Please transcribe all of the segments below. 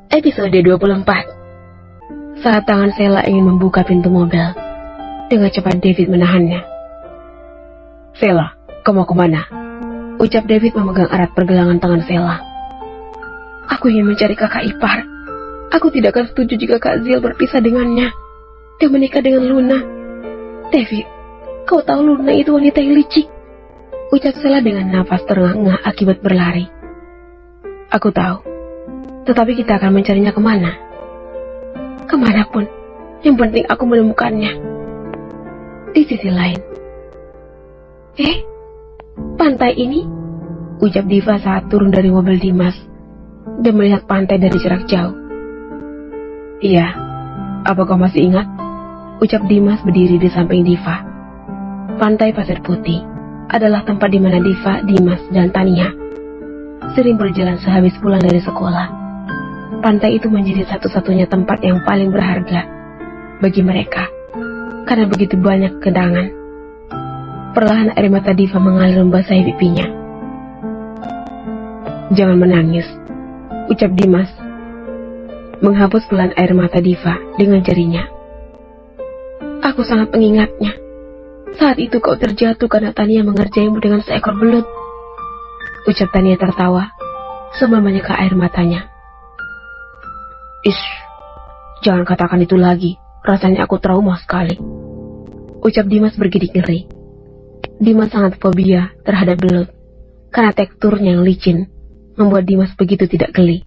Episode 24. Saat tangan Sheila ingin membuka pintu mobil, dengan cepat David menahannya. "Sheila, kau mau kemana?" ucap David memegang erat pergelangan tangan Sheila. "Aku ingin mencari kakak ipar. Aku tidak akan setuju jika Kak Zil berpisah dengannya dan menikah dengan Luna. David, kau tahu Luna itu wanita yang licik," ucap Sheila dengan nafas terengah-engah akibat berlari. "Aku tahu. Tetapi kita akan mencarinya kemana?" "Kemanapun, yang penting aku menemukannya." Di sisi lain, pantai ini?" ucap Diva saat turun dari mobil Dimas dan melihat pantai dari jarak jauh. "Iya, apa kau masih ingat?" ucap Dimas berdiri di samping Diva. Pantai Pasir Putih adalah tempat di mana Diva, Dimas, dan Tania sering berjalan sehabis pulang dari sekolah. Pantai itu menjadi satu-satunya tempat yang paling berharga bagi mereka, karena begitu banyak kenangan. Perlahan air mata Diva mengalir membasahi pipinya. "Jangan menangis," ucap Dimas, menghapus pelan air mata Diva dengan jarinya. "Aku sangat mengingatnya. Saat itu kau terjatuh karena Tania mengerjaimu dengan seekor belut," ucap Tania tertawa sambil menyeka air matanya. "Ish, jangan katakan itu lagi. Rasanya aku trauma sekali," ucap Dimas bergidik ngeri. Dimas sangat fobia terhadap belut, karena teksturnya yang licin membuat Dimas begitu tidak geli.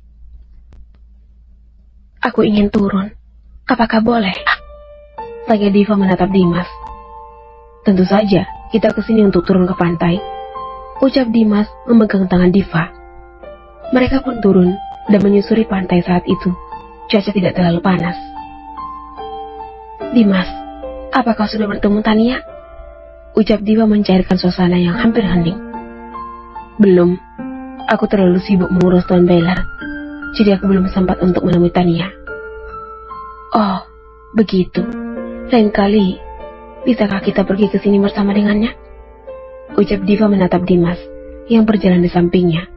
"Aku ingin turun. Apakah boleh?" tanya Diva menatap Dimas. "Tentu saja, kita kesini untuk turun ke pantai," ucap Dimas memegang tangan Diva. Mereka pun turun dan menyusuri pantai. Saat itu cuaca tidak terlalu panas. "Dimas, apa kau sudah bertemu Tania?" ucap Diva mencairkan suasana yang hampir hening. "Belum, aku terlalu sibuk mengurus Tuan Baylor, jadi aku belum sempat untuk menemui Tania." "Oh, begitu. Lain kali, bisakah kita pergi ke sini bersama dengannya?" ucap Diva menatap Dimas yang berjalan di sampingnya.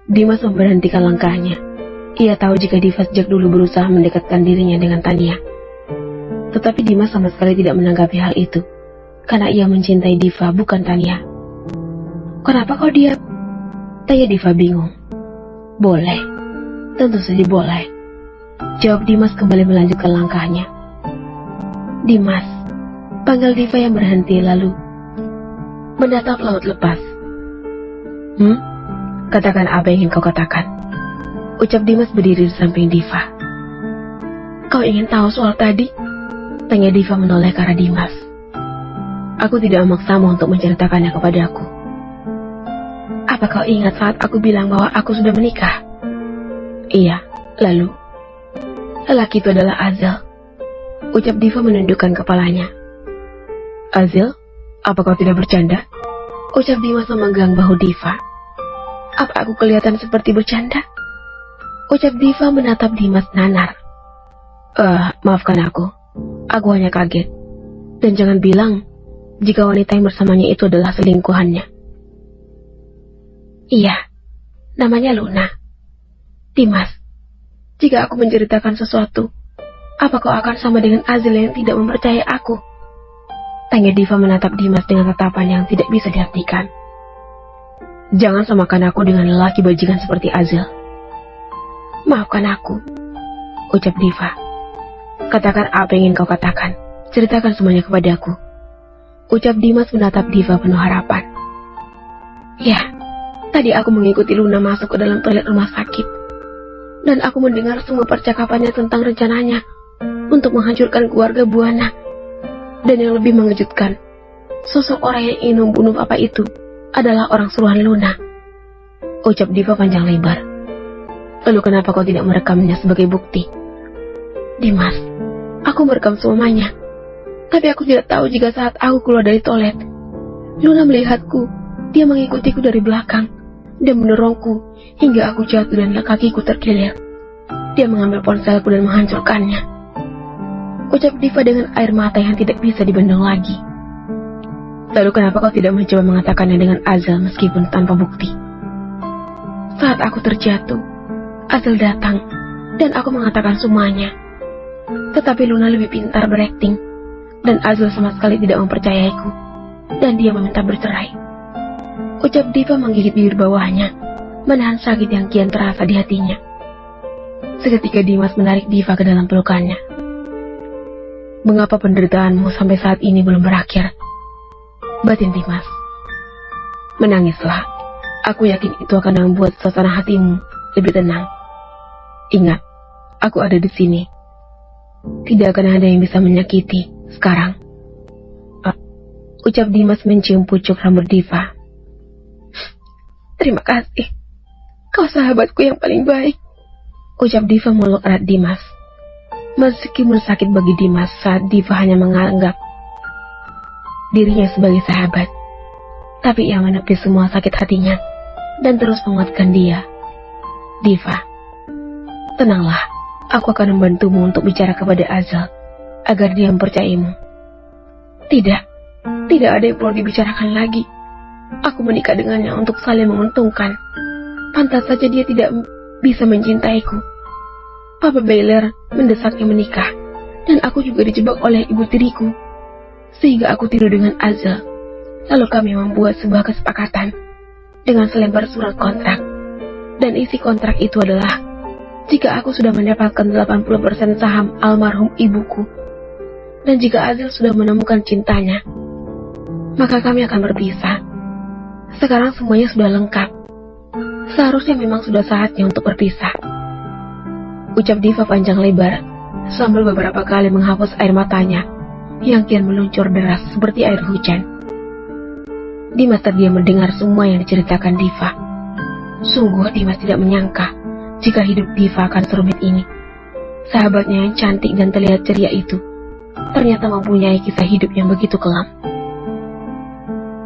Dimas memberhentikan langkahnya. Ia tahu jika Diva sejak dulu berusaha mendekatkan dirinya dengan Tania. Tetapi Dimas sama sekali tidak menanggapi hal itu, karena ia mencintai Diva, bukan Tania. "Kenapa kau diam?" tanya Diva bingung. "Boleh, tentu saja boleh," jawab Dimas kembali melanjutkan langkahnya. "Dimas," panggil Diva yang berhenti lalu menatap laut lepas. Katakan apa yang ingin kau katakan," ucap Dimas berdiri di samping Diva. "Kau ingin tahu soal tadi?" tanya Diva menoleh ke arah Dimas. "Aku tidak memaksamu untuk menceritakannya kepadaku." "Apa kau ingat saat aku bilang bahwa aku sudah menikah?" "Iya, lalu?" "Lelaki itu adalah Azil," ucap Diva menundukkan kepalanya. "Azil? Apa kau tidak bercanda?" ucap Dimas memegang bahu Diva. "Apa aku kelihatan seperti bercanda?" ucap Diva menatap Dimas nanar. Maafkan aku hanya kaget. Dan jangan bilang jika wanita yang bersamanya itu adalah selingkuhannya." "Iya, namanya Luna." "Dimas, jika aku menceritakan sesuatu, apa kau akan sama dengan Azil yang tidak mempercayai aku?" tanya Diva menatap Dimas dengan tatapan yang tidak bisa diartikan. "Jangan samakan aku dengan lelaki bajingan seperti Azil." "Maafkan aku," ucap Diva. "Katakan apa yang ingin kau katakan. Ceritakan semuanya kepadaku," ucap Dimas menatap Diva penuh harapan. "Ya, tadi aku mengikuti Luna masuk ke dalam toilet rumah sakit, dan aku mendengar semua percakapannya tentang rencananya untuk menghancurkan keluarga Buana. Dan yang lebih mengejutkan, sosok orang yang ingin membunuh papa itu adalah orang suruhan Luna," ucap Diva panjang lebar. "Lalu kenapa kau tidak merekamnya sebagai bukti?" "Dimas, aku merekam semuanya. Tapi aku tidak tahu jika saat aku keluar dari toilet, Luna melihatku. Dia mengikutiku dari belakang dan mendorongku hingga aku jatuh dan kakiku terkilir. Dia mengambil ponselku dan menghancurkannya," ucap Diva dengan air mata yang tidak bisa dibendung lagi. "Lalu kenapa kau tidak mencoba mengatakannya dengan Azil meskipun tanpa bukti?" "Saat aku terjatuh, Azil datang dan aku mengatakan semuanya. Tetapi Luna lebih pintar berakting, dan Azul sama sekali tidak mempercayaiku, dan dia meminta bercerai. Ucap Diva menggigit bibir bawahnya, menahan sakit yang kian terasa di hatinya. Seketika Dimas menarik Diva ke dalam pelukannya. Mengapa penderitaanmu sampai saat ini belum berakhir? Batin Dimas. Menangislah. Aku yakin itu akan membuat suasana hatimu lebih tenang. Ingat, aku ada di sini. Tidak akan ada yang bisa menyakiti sekarang. Ucap Dimas mencium pucuk rambut Diva. Terima kasih. Kau sahabatku yang paling baik. Ucap Diva meluk erat Dimas. Meskipun sakit bagi Dimas saat Diva hanya menganggap dirinya sebagai sahabat, tapi ia menepi semua sakit hatinya dan terus menguatkan dia. Diva, tenanglah, aku akan membantumu untuk bicara kepada Azal agar dia mempercayaimu. Tidak ada yang perlu dibicarakan lagi. Aku menikah dengannya untuk saling menguntungkan. Pantas saja dia tidak bisa mencintaiku. Papa Baylor mendesaknya menikah, dan aku juga dijebak oleh ibu tiriku, sehingga aku tidur dengan Azal. Lalu kami membuat sebuah kesepakatan dengan selembar surat kontrak, dan isi kontrak itu adalah jika aku sudah mendapatkan 80% saham almarhum ibuku, dan jika Azal sudah menemukan cintanya, maka kami akan berpisah. Sekarang semuanya sudah lengkap. Seharusnya memang sudah saatnya untuk berpisah. Ucap Diva panjang lebar, sambil beberapa kali menghapus air matanya yang kian meluncur deras seperti air hujan. Dimas terdiam mendengar semua yang diceritakan Diva. Sungguh Dimas tidak menyangka jika hidup Diva akan serumit ini. Sahabatnya yang cantik dan terlihat ceria itu ternyata mempunyai kisah hidup yang begitu kelam.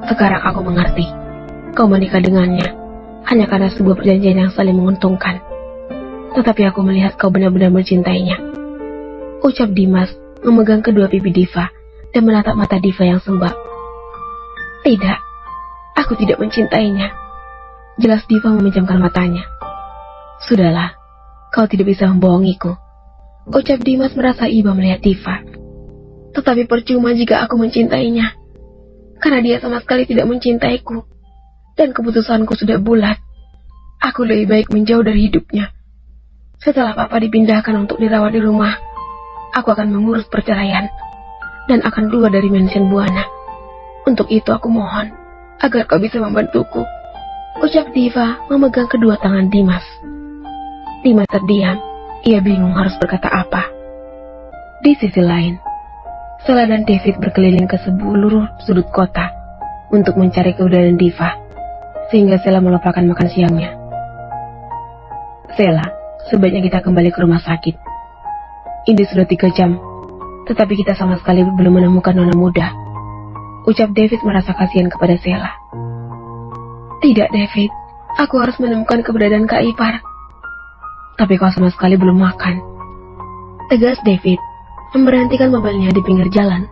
Sekarang aku mengerti. Kau menikah dengannya hanya karena sebuah perjanjian yang saling menguntungkan. Tetapi aku melihat kau benar-benar mencintainya. Ucap Dimas memegang kedua pipi Diva dan menatap mata Diva yang sembab. Tidak, aku tidak mencintainya. Jelas Diva memejamkan matanya. Sudahlah, kau tidak bisa membohongiku. Ucap Dimas merasa iba melihat Diva. Tetapi percuma jika aku mencintainya, karena dia sama sekali tidak mencintaiku. Dan keputusanku sudah bulat. Aku lebih baik menjauh dari hidupnya. Setelah Papa dipindahkan untuk dirawat di rumah, aku akan mengurus perceraian dan akan keluar dari mansion Buana. Untuk itu aku mohon agar kau bisa membantuku. Ucap Diva memegang kedua tangan Dimas. Dimas terdiam. Ia bingung harus berkata apa. Di sisi lain, Sela dan David berkeliling ke seluruh sudut kota untuk mencari keberadaan Diva, sehingga Sela melupakan makan siangnya. Sela, sebaiknya kita kembali ke rumah sakit. Ini sudah 3 jam, tetapi kita sama sekali belum menemukan nona muda. Ucap David merasa kasihan kepada Sela. Tidak, David. Aku harus menemukan keberadaan Kak Ipar. Tapi kau sama sekali belum makan. Tegas David, memberhentikan mobilnya di pinggir jalan.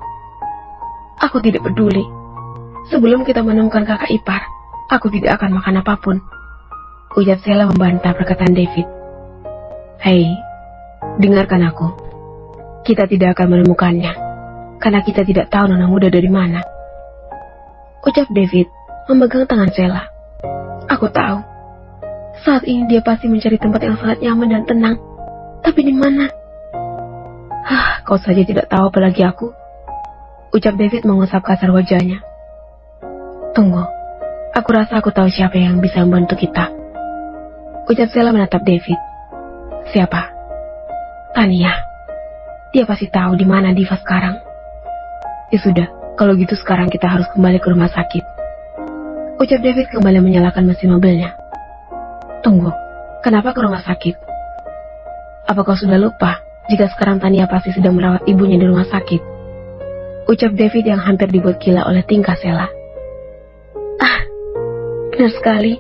Aku tidak peduli. Sebelum kita menemukan kakak Ipar, aku tidak akan makan apapun. Ucap Sela membantah perkataan David. Hei, dengarkan aku. Kita tidak akan menemukannya, karena kita tidak tahu nona muda dari mana. Ucap David, memegang tangan Sela. Aku tahu. Saat ini dia pasti mencari tempat yang sangat nyaman dan tenang. Tapi di mana? Kau saja tidak tahu apalagi aku. Ucap David mengusap kasar wajahnya. Tunggu, aku rasa aku tahu siapa yang bisa membantu kita. Ucap Sela menatap David. Siapa? Tania. Dia pasti tahu di mana Diva sekarang. Ya sudah, kalau gitu sekarang kita harus kembali ke rumah sakit. Ucap David kembali menyalakan mesin mobilnya. Tunggu, kenapa ke rumah sakit? Apa kau sudah lupa jika sekarang Tania pasti sedang merawat ibunya di rumah sakit? Ucap David yang hampir dibuat gila oleh tingkah Sela. Benar sekali.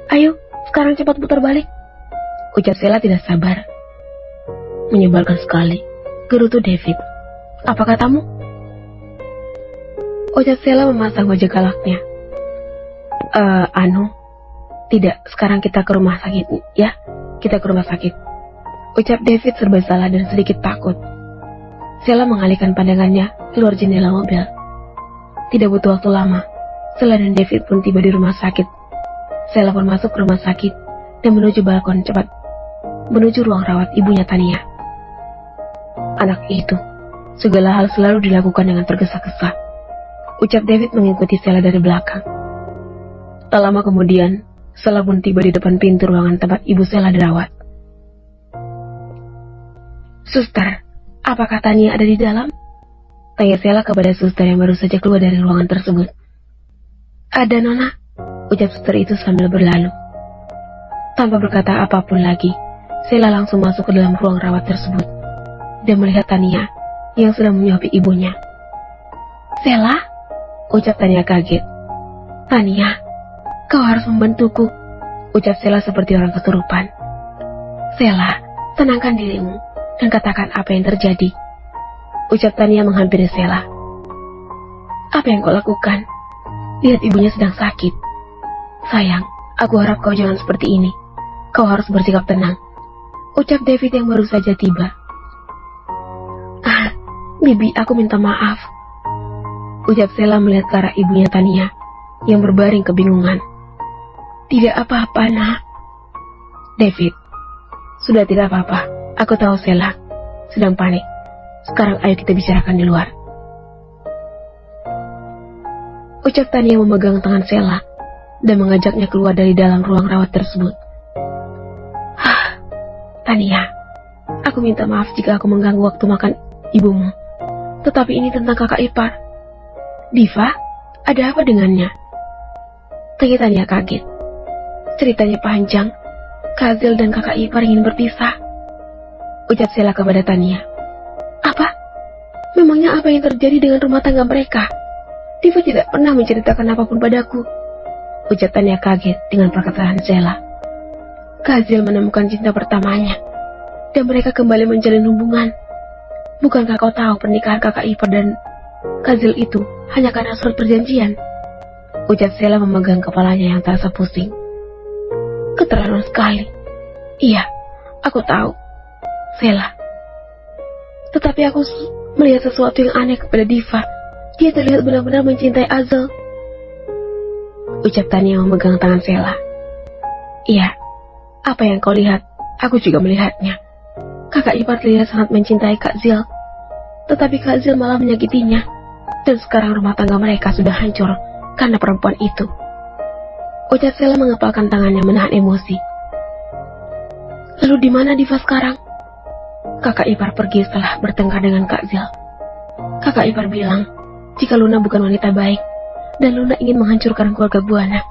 Ayo, sekarang cepat putar balik. Ucap Sela tidak sabar. Menyebalkan sekali, gerutu David. Apa katamu? Ucap Sela memasang wajah galaknya. Tidak, sekarang kita ke rumah sakit, ya. Kita ke rumah sakit. Ucap David serba salah dan sedikit takut. Sheila mengalihkan pandangannya keluar jendela mobil. Tidak butuh waktu lama, Sheila dan David pun tiba di rumah sakit. Sheila pun masuk ke rumah sakit dan menuju balkon cepat menuju ruang rawat ibunya Tania. Anak itu, segala hal selalu dilakukan dengan tergesa-gesa. Ucap David mengikuti Sheila dari belakang. Tak lama kemudian, Sheila pun tiba di depan pintu ruangan tempat ibu Sheila dirawat. "Suster, apakah Tania ada di dalam?" tanya Sheila kepada suster yang baru saja keluar dari ruangan tersebut. "Ada, Nona," ucap suster itu sambil berlalu. Tanpa berkata apapun lagi, Sheila langsung masuk ke dalam ruang rawat tersebut dan melihat Tania yang sedang menyuapi ibunya. "Sheila?" ucap Tania kaget. "Tania, kau harus membantuku," ucap Sheila seperti orang kesurupan. "Sheila, tenangkan dirimu dan katakan apa yang terjadi," ucap Tania menghampiri Sheila. "Apa yang kau lakukan? Lihat ibunya sedang sakit. Sayang, aku harap kau jangan seperti ini. Kau harus bersikap tenang," ucap David yang baru saja tiba. "Bibi, aku minta maaf," ucap Sheila melihat ke arah ibunya Tania yang berbaring kebingungan. "Tidak apa-apa, Nak." "David, sudah tidak apa-apa. Aku tahu Sheila sedang panik. Sekarang ayo kita bicarakan di luar," ucap Tania memegang tangan Sheila dan mengajaknya keluar dari dalam ruang rawat tersebut. "Tania, aku minta maaf jika aku mengganggu waktu makan ibumu. Tetapi ini tentang kakak ipar." "Diva, ada apa dengannya?" tanya Tania kaget. "Ceritanya panjang. Kazil dan kakak ipar ingin berpisah," ucap Sheila kepada Tania. "Apa? Memangnya apa yang terjadi dengan rumah tangga mereka? Diva tidak pernah menceritakan apapun padaku," ucap Tania kaget dengan perkataan Sheila. "Kazil menemukan cinta pertamanya dan mereka kembali menjalin hubungan. Bukankah kau tahu pernikahan kakak ipar dan Kazil itu hanya karena surat perjanjian?" ucap Sheila memegang kepalanya yang terasa pusing. "Keterlaluan sekali." "Iya, aku tahu, Sheila. Tetapi aku melihat sesuatu yang aneh kepada Diva. Dia terlihat benar-benar mencintai Azel," ucap Tania memegang tangan Sheila. "Iya, apa yang kau lihat, aku juga melihatnya. Kakak ipar terlihat sangat mencintai Kak Zil, tetapi Kak Zil malah menyakitinya, dan sekarang rumah tangga mereka sudah hancur karena perempuan itu," ucap Sheila mengepalkan tangannya menahan emosi. "Lalu di mana Diva sekarang?" "Kakak ipar pergi setelah bertengkar dengan Kak Zil. Kakak ipar bilang jika Luna bukan wanita baik dan Luna ingin menghancurkan keluarga Buana.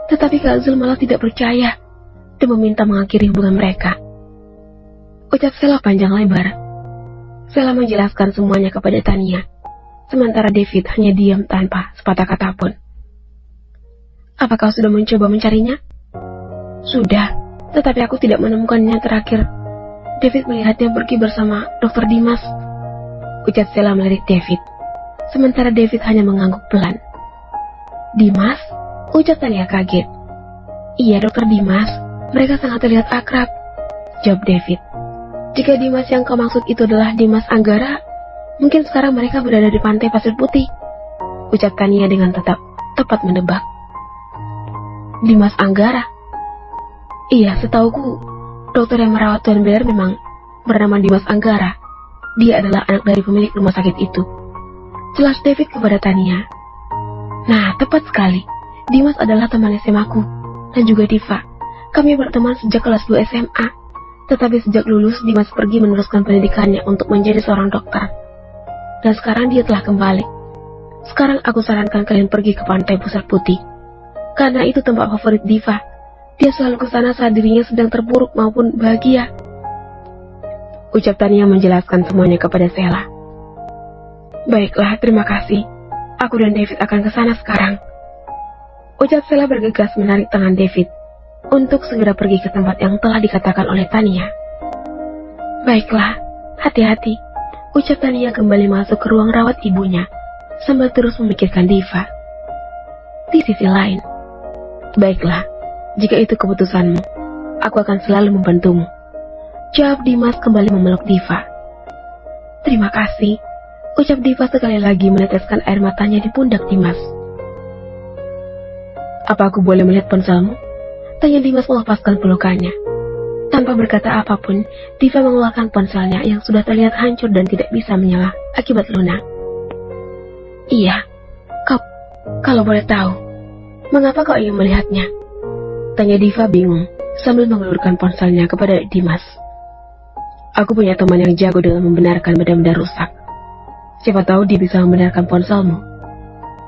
Tetapi Kak Zil malah tidak percaya dan meminta mengakhiri hubungan mereka," ucap Sheila panjang lebar. Sheila menjelaskan semuanya kepada Tania, sementara David hanya diam tanpa sepatah kata pun. "Apa kau sudah mencoba mencarinya?" "Sudah, tetapi aku tidak menemukannya terakhir. David melihatnya pergi bersama Dr. Dimas," ucap Sheila melirik David, sementara David hanya mengangguk pelan. "Dimas?" ucap Tania kaget. "Iya, Dr. Dimas. Mereka sangat terlihat akrab," jawab David. "Jika Dimas yang kau maksud itu adalah Dimas Anggara, mungkin sekarang mereka berada di pantai Pasir Putih," ucap Tania dengan tepat menebak. "Dimas Anggara?" "Iya, setauku, dokter yang merawat Tuan Blair memang bernama Dimas Anggara. Dia adalah anak dari pemilik rumah sakit itu," jelas David kepada Tania. "Nah, tepat sekali. Dimas adalah teman SMA-ku dan juga Diva. Kami berteman sejak kelas 2 SMA. Tetapi sejak lulus, Dimas pergi meneruskan pendidikannya untuk menjadi seorang dokter. Dan sekarang dia telah kembali. Sekarang aku sarankan kalian pergi ke pantai Pasir Putih, karena itu tempat favorit Diva. Dia selalu ke sana saat dirinya sedang terpuruk maupun bahagia," ucap Tania menjelaskan semuanya kepada Sheila. "Baiklah, terima kasih. Aku dan David akan ke sana sekarang," ucap Sheila bergegas menarik tangan David untuk segera pergi ke tempat yang telah dikatakan oleh Tania. "Baiklah, hati-hati," ucap Tania kembali masuk ke ruang rawat ibunya sambil terus memikirkan Diva. Di sisi lain, "Baiklah, jika itu keputusanmu, aku akan selalu membantumu," Jawab Dimas kembali memeluk Diva. Terima kasih, ucap Diva sekali lagi meneteskan air matanya di pundak Dimas. Apa aku boleh melihat ponselmu? Tanya Dimas melepaskan pelukannya. Tanpa berkata apapun, Diva mengeluarkan ponselnya yang sudah terlihat hancur dan tidak bisa menyala akibat lunak. Iya, kalau boleh tahu, mengapa kau ingin melihatnya? Tanya Diva bingung sambil mengelurkan ponselnya kepada Dimas. Aku punya teman yang jago dalam membenarkan benda-benda rusak. Siapa tahu dia bisa membenarkan ponselmu.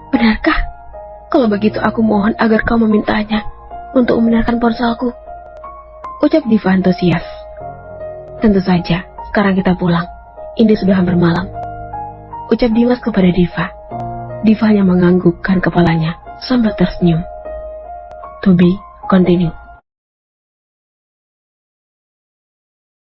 Benarkah? Kalau begitu aku mohon agar kau memintanya untuk membenarkan ponselku, ucap Diva antusias. Tentu saja, sekarang kita pulang. Ini sudah hampir malam, ucap Dimas kepada Diva. Diva hanya menganggukkan kepalanya sambil tersenyum. To be continued.